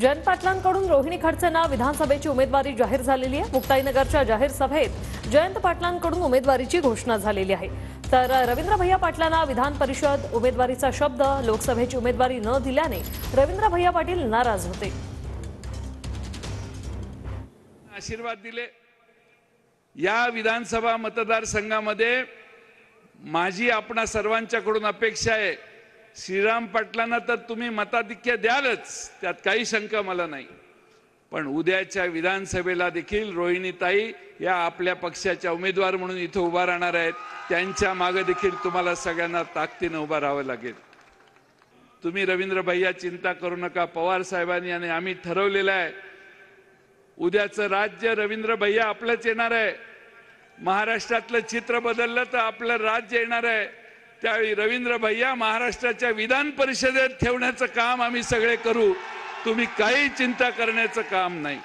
जयंत पाटलांकडून रोहिणी खडसेंना विधानसभेची उमेदवारी जाहीर झालेली आहे। मुक्ताईनगरच्या जाहीर सभेत जयंत पाटलांकडून उमेदवारीची घोषणा झालेली आहे। तर रवींद्र भैया पाटलांना विधान परिषद उमेदवारीचा शब्द लोकसभेची उमेदवारी न दिल्याने रवींद्र भैया पाटील नाराज होते। आशीर्वाद दिले। या विधानसभा मतदारसंघामध्ये माझी आपणा सर्वांच्याकडून अपेक्षा आहे, श्रीराम पाटलांना तर तुम्ही मताधिक्य द्यालच, त्यात काही शंका मला नाही, पण उद्याच्या विधानसभेला देखील रोहिणीताई या आपल्या पक्षाच्या उमेदवार म्हणून इथे उभा राहणार आहेत। त्यांच्या मागे देखील तुम्हाला सगळ्यांना ताकदीने उभा राहावं लागेल। तुम्ही रवींद्र भैया चिंता करू नका, पवार साहेबांनी आणि आम्ही ठरवलेलं आहे, उद्याचं राज्य रवींद्र भैया आपलंच येणार आहे। महाराष्ट्रातलं चित्र बदललं तर आपलं राज्य येणार आहे। त्यावेळी रवींद्र भैया महाराष्ट्राच्या विधान परिषदेत ठेवण्याचं काम आम्ही सगळे करू। तुम्ही काही चिंता करण्याचं काम नाही।